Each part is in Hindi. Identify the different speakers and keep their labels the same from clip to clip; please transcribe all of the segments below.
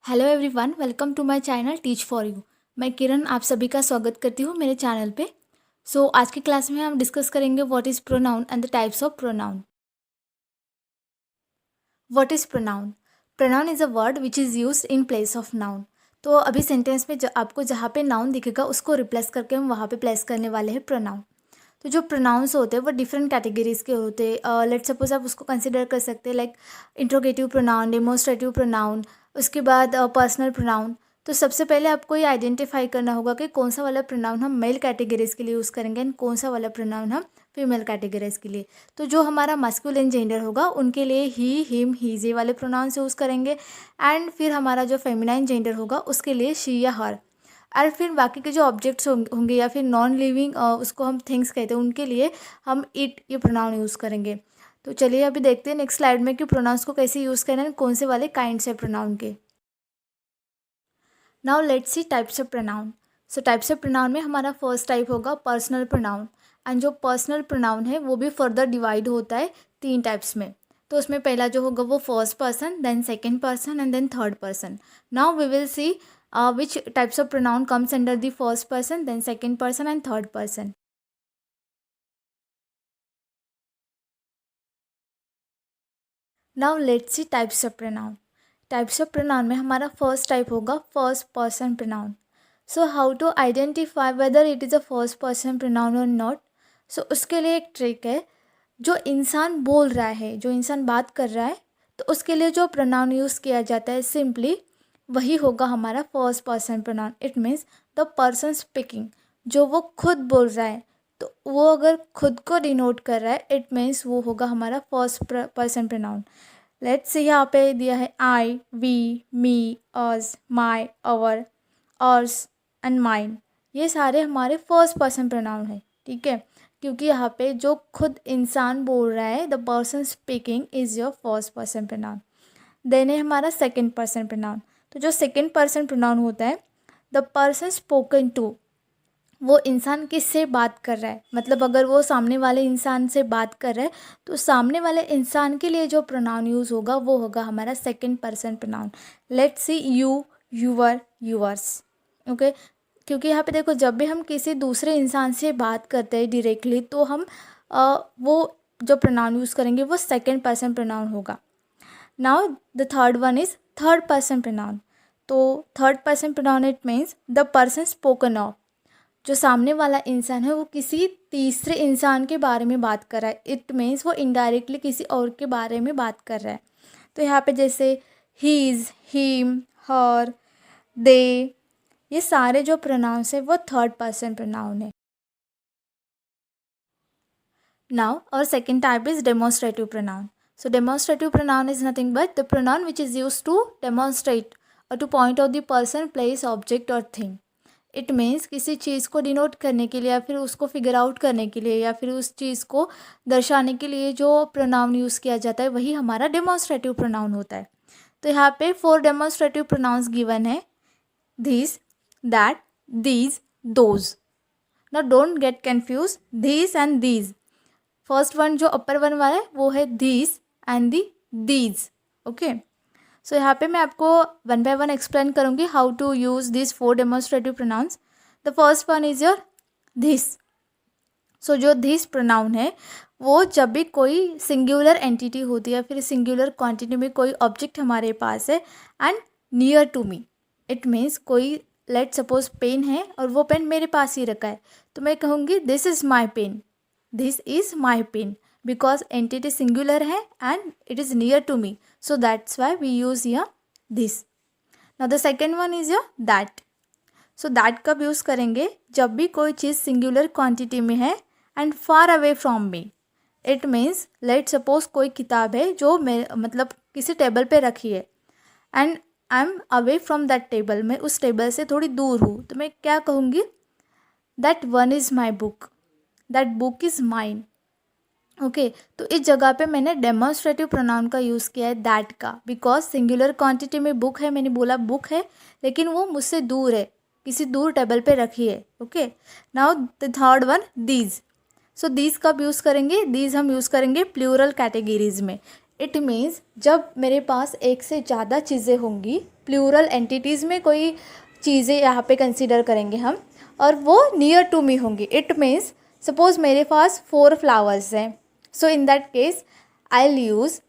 Speaker 1: Hello everyone, welcome to my channel teach for you. मैं किरण आप सभी का स्वागत करती हूँ मेरे चैनल पे। आज की क्लास में हम डिस्कस करेंगे what is pronoun and the types of pronoun. What is pronoun? Pronoun is a word which is used in place of noun. तो अभी सेंटेंस में आपको जहाँ पे नाउन दिखेगा उसको रिप्लेस करके हम वहाँ पे प्लेस करने वाले हैं प्रोनाउन। तो जो प्रोनाउंस होते हैं वो डिफरेंट कैटेगरीज के होते हैं। लेट्स सपोज आप उसको कंसिडर कर सकते हैं like interrogative pronoun, demonstrative pronoun, उसके बाद पर्सनल प्रोनाउन। तो सबसे पहले आपको ये आइडेंटिफाई करना होगा कि कौन सा वाला प्रोनाउन हम मेल कैटेगरीज के लिए यूज़ करेंगे एंड कौन सा वाला प्रोनाउन हम फीमेल कैटेगरीज के लिए। तो जो हमारा मास्कुलिन जेंडर होगा उनके लिए ही, हिम, हीज ये वाले प्रोनाउंस यूज़ करेंगे एंड फिर हमारा जो फेमिनाइन जेंडर होगा उसके लिए शी या हर। और फिर बाकी के जो ऑब्जेक्ट्स होंगे या फिर नॉन लिविंग उसको हम थिंग्स कहते हैं उनके लिए हम इट ये प्रोनाउन यूज़ करेंगे। तो चलिए अभी देखते हैं नेक्स्ट स्लाइड में कि प्रोनाउंस को कैसे यूज़ करना है, कौन से वाले काइंड्स है प्रोनाउन के। Now let's C types of pronoun. Types of pronoun में हमारा फर्स्ट टाइप होगा पर्सनल प्रोनाउन। एंड जो पर्सनल प्रोनाउन है वो भी फर्दर डिवाइड होता है 3 टाइप्स में। तो उसमें पहला जो होगा वो first person, then second person and then third person. Now we will see which types of pronoun comes under the first person, then second person and third person. Now let's see types of pronoun. Types of pronoun में हमारा first type होगा first person pronoun. So how to identify whether it is a first person pronoun or not? उसके लिए एक ट्रिक है। जो इंसान बोल रहा है, जो इंसान बात कर रहा है, तो उसके लिए जो प्रोनाउन यूज़ किया जाता है सिंपली वही होगा हमारा first person pronoun. It means the person speaking, जो वो खुद बोल रहा है तो वो अगर खुद को डिनोट कर रहा है इट मीन्स वो होगा हमारा फर्स्ट पर्सन प्रोनाउन। लेट्स से यहाँ पे दिया है I, we, me, us, my, our, ours and mine. ये सारे हमारे फर्स्ट पर्सन प्रोनाउन है, ठीक है, क्योंकि यहाँ पे जो खुद इंसान बोल रहा है the person speaking is your first person pronoun. Then है हमारा सेकेंड पर्सन प्रोनाउन। तो जो सेकेंड पर्सन प्रोनाउन होता है द पर्सन स्पोकन टू, वो इंसान किससे बात कर रहा है, मतलब अगर वो सामने वाले इंसान से बात कर रहा है तो सामने वाले इंसान के लिए जो प्रोनाउन यूज़ होगा वो होगा हमारा second person pronoun. Let's see you, your, yours. Okay, क्योंकि यहाँ पे देखो जब भी हम किसी दूसरे इंसान से बात करते हैं डायरेक्टली तो हम वो जो प्रोनाउन यूज़ करेंगे वो सेकेंड पर्सन प्रोनाउन होगा। Now the third one is third person pronoun. तो third person pronoun it means the person spoken of, जो सामने वाला इंसान है वो किसी तीसरे इंसान के बारे में बात कर रहा है। इट मीन्स वो इनडायरेक्टली किसी और के बारे में बात कर रहा है। तो यहाँ पे जैसे हीज, हिम, हर, दे, ये सारे जो प्रोनाउंस है वो थर्ड पर्सन प्रोनाउन है। नाउ और second type is demonstrative pronoun. Demonstrative pronoun is nothing but the pronoun which is used to demonstrate or to point out the person, place, object or thing. It means किसी चीज़ को डिनोट करने के लिए या फिर उसको फिगर आउट करने के लिए या फिर उस चीज़ को दर्शाने के लिए जो प्रोनाउन यूज़ किया जाता है वही हमारा डेमोन्स्ट्रेटिव प्रोनाउन होता है। तो यहाँ पे 4 डेमोन्स्ट्रेटिव प्रोनाउंस गिवन है, this, that, these, those. Now don't get confuse this and these. First one जो अपर वन वाला है वो है this and these. Okay, so यहाँ पे मैं आपको वन बाय वन एक्सप्लेन करूँगी how to use this 4 demonstrative pronouns. The first one is your this. जो दिस प्रोनाउन है वो जब भी कोई सिंगुलर एंटिटी होती है फिर सिंगुलर क्वांटिटी में कोई ऑब्जेक्ट हमारे पास है and near to me, it means कोई लेट सपोज पेन है और वो पेन मेरे पास ही रखा है तो मैं कहूँगी this is my pen, this is my pen, because entity singular है and it is near to me, so that's why we use here this. Now the second one is your that. That कब यूज़ करेंगे, जब भी कोई चीज़ सिंगुलर क्वांटिटी में है and far away from me. It means let suppose कोई किताब है जो मतलब किसी टेबल पे रखी है and I am away from that table, मैं उस टेबल से थोड़ी दूर हूँ तो मैं क्या कहूँगी, that one is my book, that book is mine. Okay, तो इस जगह पे मैंने डेमोन्स्ट्रेटिव प्रोनाउन का यूज़ किया है दैट का, बिकॉज सिंगुलर क्वांटिटी में बुक है, मैंने बोला बुक है लेकिन वो मुझसे दूर है, किसी दूर टेबल पे रखी है। Okay, now the third one these. These कब यूज़ करेंगे, दीज हम यूज़ करेंगे प्लूरल कैटेगरीज में। इट मीन्स जब मेरे पास एक से ज़्यादा चीज़ें होंगी, प्लूरल एंटिटीज़ में कोई चीज़ें यहाँ पे कंसीडर करेंगे हम, और वो नियर टू मी होंगी. इट मीन्स सपोज मेरे पास 4 फ्लावर्स हैं. So in that case I will use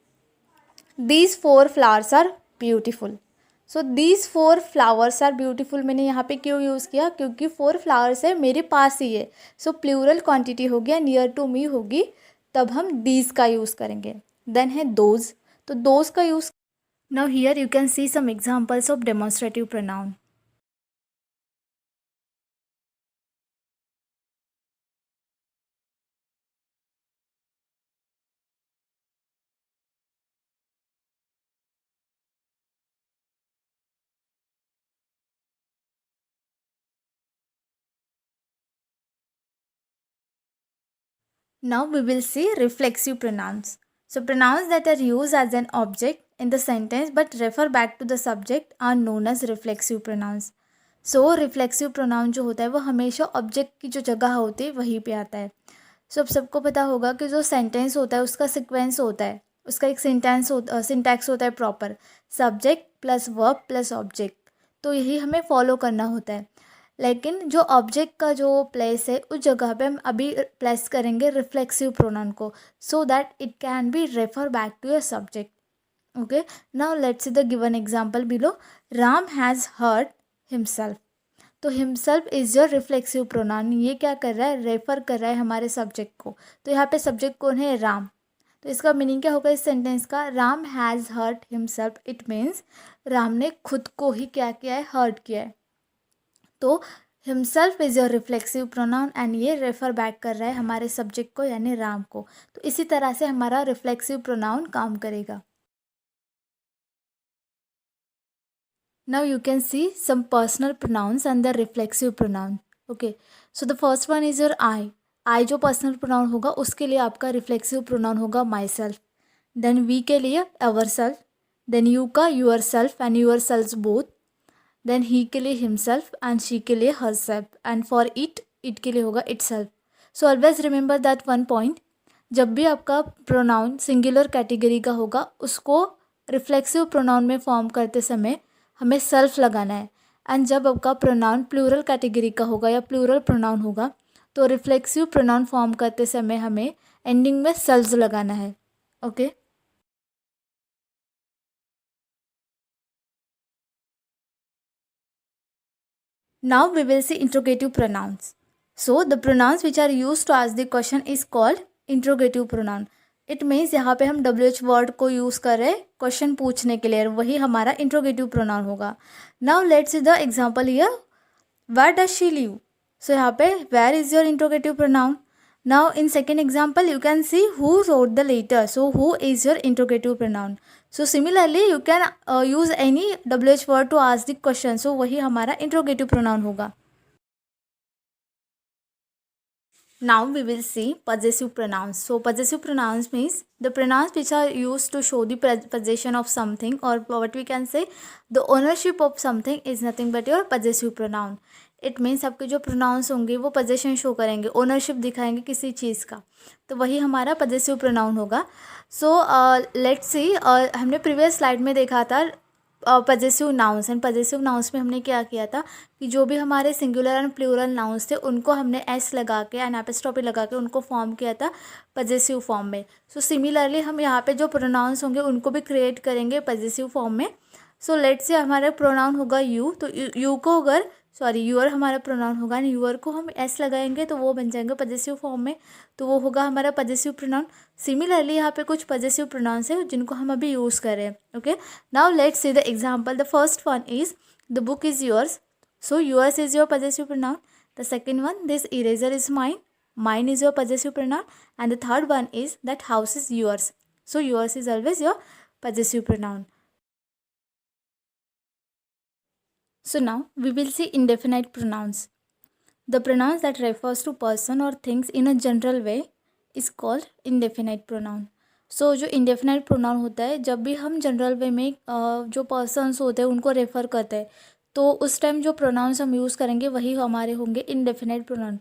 Speaker 1: these 4 flowers are beautiful. So these 4 flowers are beautiful मैंने यहाँ पे क्यों यूज़ किया, क्योंकि 4 फ्लावर्स है मेरे पास ही है. सो प्लूरल क्वांटिटी हो गया, नियर टू मी होगी, तब हम दीज का यूज़ करेंगे. देन है दोज, तो दोज का use. Now here you can see some examples of demonstrative pronoun. Now we will see reflexive pronouns. So pronouns that are used as an object in the sentence but refer back to the subject are known as reflexive pronouns. So reflexive pronoun जो होता है वो हमेशा ऑब्जेक्ट की जो जगह होती है वहीं पे आता है. सो अब सबको पता होगा कि जो सेंटेंस होता है उसका सिक्वेंस होता है, उसका एक सिंटैक्स होता है proper, subject plus verb plus object. तो यही हमें फॉलो करना होता है. लेकिन जो ऑब्जेक्ट का जो प्लेस है उस जगह पे हम अभी प्लेस करेंगे रिफ्लेक्सिव प्रोनाउन को, so that it can be refer back to your subject. Okay, now let's see the given example below. Ram has hurt himself. तो himself is your reflexive pronoun. ये क्या कर रहा है, रेफर कर रहा है हमारे सब्जेक्ट को. तो यहाँ पे सब्जेक्ट कौन है, राम. तो इसका मीनिंग क्या होगा इस सेंटेंस का, Ram has hurt himself. It means Ram ने खुद को ही क्या किया है, हर्ट किया है. तो himself is your reflexive pronoun and ये रेफर बैक कर रहा है हमारे सब्जेक्ट को यानी राम को. तो इसी तरह से हमारा रिफ्लेक्सिव प्रोनाउन काम करेगा. Now you can see some personal pronouns and the reflexive pronoun. Okay, so the first one is your I. I जो पर्सनल प्रोनाउन होगा उसके लिए आपका रिफ्लेक्सिव प्रोनाउन होगा माई सेल्फ. देन वी के लिए अवर सेल्फ. देन यू का your self and your self both. Then he के लिए हिमसेल्फ एंड शी के लिए her self. And for it के लिए होगा it self. So always remember that one point, जब भी आपका प्रोनाउन सिंगुलर कैटेगरी का होगा उसको रिफ्लेक्सिव प्रोनाउन में फॉर्म करते समय हमें सेल्फ लगाना है. एंड जब आपका प्रोनाउन प्लूरल कैटेगरी का होगा या प्लूरल प्रोनाउन होगा तो रिफ्लेक्सिव प्रोनाउन फॉर्म करते समय हमें एंडिंग में सेल्फ लगाना है. Okay, now we will see interrogative pronouns. So the pronouns which are used to ask the question is called interrogative pronoun. It means यहाँ पे हम WH वर्ड को यूज़ कर रहे हैं क्वेश्चन पूछने के लिए, वही हमारा इंट्रोगेटिव प्रोनाउन होगा. Now let's see the example here. Where does she live. So यहाँ पे where is your interrogative pronoun. Now in second example you can see who wrote the letter. So who is your interrogative pronoun. So similarly you can use any WH word to ask the question. So वही हमारा इंट्रोगेटिव प्रोनाउन होगा. Now we will see possessive pronouns. So possessive pronouns means the pronouns which are used to show the possession of something, or what we can say the ownership of something is nothing but your possessive pronoun. It means आपके जो प्रोनाउंस होंगे वो पोजेशन शो करेंगे, ओनरशिप दिखाएंगे किसी चीज़ का, तो वही हमारा पोजेसिव प्रोनाउन होगा. सो लेट्स सी, हमने प्रीवियस स्लाइड में देखा था possessive nouns. And possessive nouns में हमने क्या किया था कि जो भी हमारे सिंगुलर एंड प्लूरल नाउंस थे उनको हमने एस लगा के एंड एपिस्ट्रॉफी लगा के उनको फॉर्म किया था पजेसिव फॉर्म में. सो सिमिलरली हम यहाँ पे जो प्रोनाउंस होंगे उनको भी क्रिएट करेंगे पजेसिव फॉर्म में. सो लेट्स से हमारा प्रोनाउन होगा यू, तो यू को अगर यूअर हमारा प्रोनाउन होगा एंड यूअर को हम एस लगाएंगे तो वो बन जाएंगे पजेसिव फॉर्म में, तो वो होगा हमारा पजेसिव प्रोनाउन. सिमिलरली यहाँ पे कुछ पजेसिव प्रोनाउंस है जिनको हम अभी यूज़ कर रहे हैं. Okay, now let's see the example. The first one is the book is yours. So yours is your possessive pronoun. The second one, this eraser is mine. Mine is your possessive pronoun. And the third one is that house is yours. So yours is always your possessive pronoun. So now we will see indefinite pronouns. The pronouns that refers to person or things in a general way is called indefinite pronoun. So जो indefinite pronoun होता है, जब भी हम जनरल वे में जो पर्सन्स होते हैं उनको रेफ़र करते हैं तो उस टाइम जो प्रोनाउंस हम यूज़ करेंगे वही हमारे होंगे indefinite pronoun.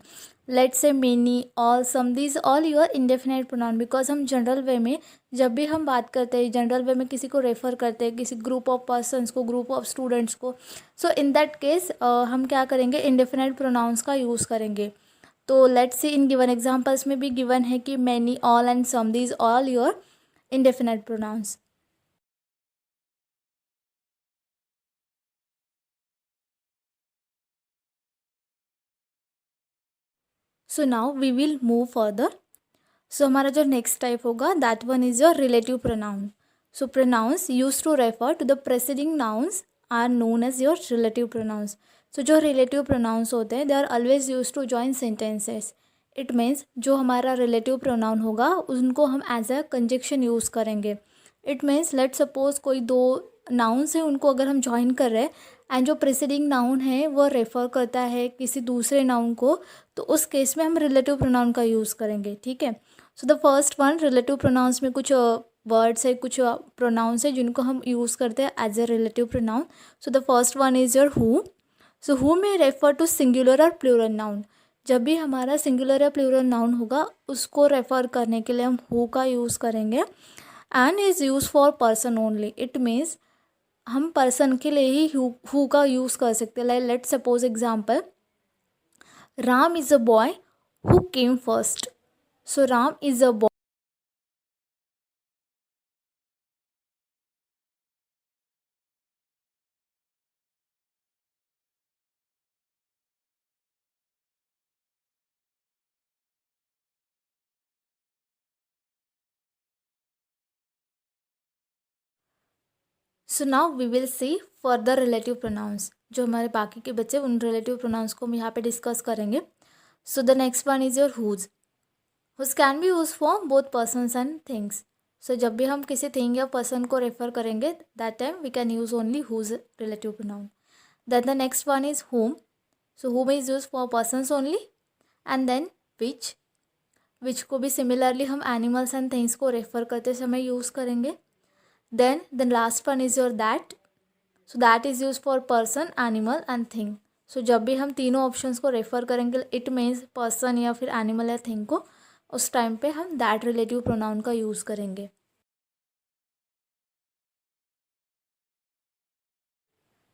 Speaker 1: Let's say many, all, some, these all your indefinite pronoun. Because हम जनरल वे में जब भी हम बात करते हैं, जनरल वे में किसी को रेफ़र करते हैं, किसी ग्रुप ऑफ पर्सन्स को, ग्रुप ऑफ स्टूडेंट्स को, सो इन दैट केस हम क्या करेंगे, इंडेफिनाइट प्रोनाउंस का यूज़ करेंगे। तो let's see in given examples में भी गिवन है कि many, all and some, these all your indefinite pronouns. So now we will move further. So हमारा जो नेक्स्ट टाइप होगा that one is your relative pronoun. So pronouns use to refer to the preceding nouns are known as your relative pronouns. So जो रिलेटिव प्रोनाउंस होते हैं they are always use to join sentences. It means जो हमारा रिलेटिव प्रोनाउन होगा उनको हम एज अ कंजक्शन यूज़ करेंगे। इट मीन्स लेट सपोज कोई दो नाउन्स हैं, उनको अगर हम ज्वाइन कर रहे हैं एंड जो प्रेसिडिंग नाउन है वो रेफ़र करता है किसी दूसरे नाउन को, तो उस केस में हम रिलेटिव प्रोनाउन का यूज़ करेंगे। ठीक है। सो the first one, relative pronouns में कुछ वर्ड्स है, कुछ प्रोनाउंस है जिनको हम यूज़ करते हैं as a relative pronoun. So the first one is your who. So who में रेफर टू सिंगुलर और प्लूरल नाउन। जब भी हमारा सिंगुलर या प्लूरल नाउन होगा उसको रेफ़र करने के लिए हम हु का यूज़ करेंगे। And is use for person only. It means हम पर्सन के लिए ही हु का यूज़ कर सकते हैं। Like let suppose example, Ram is a boy who came first. So Ram is a boy. So now we will see further relative pronouns. जो हमारे बाकी के बच्चे उन रिलेटिव प्रोनाउंस को हम यहाँ पे डिस्कस करेंगे। So the next one is your whose. Whose can be use for both persons and things. So जब भी हम किसी थिंग या पर्सन को रेफर करेंगे that time we can use only whose relative pronoun. Then the next one is whom. So whom is use for persons only. And then which को भी सिमिलरली हम एनिमल्स एंड थिंग्स को रेफर करते समय यूज़ करेंगे। Then the last one is your that. So that is use for person, animal and thing. So जब भी हम तीनों ऑप्शंस को रेफर करेंगे इट मीन्स पर्सन या फिर एनिमल या थिंग को, उस टाइम पे हम दैट रिलेटिव प्रोनाउन का यूज़ करेंगे।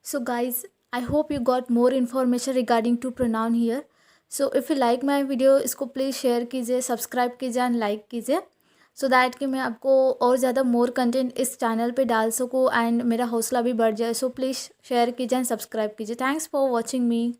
Speaker 1: So guys, I hope you got more information regarding to pronoun here. So if you like my video, इसको प्लीज़ शेयर कीजिए, सब्सक्राइब कीजिए एंड लाइक कीजिए, सो दैट कि मैं आपको और ज़्यादा मोर कंटेंट इस चैनल पे डाल सकूँ एंड मेरा हौसला भी बढ़ जाए। सो प्लीज़ शेयर कीजिए एंड सब्सक्राइब कीजिए। Thanks for watching me.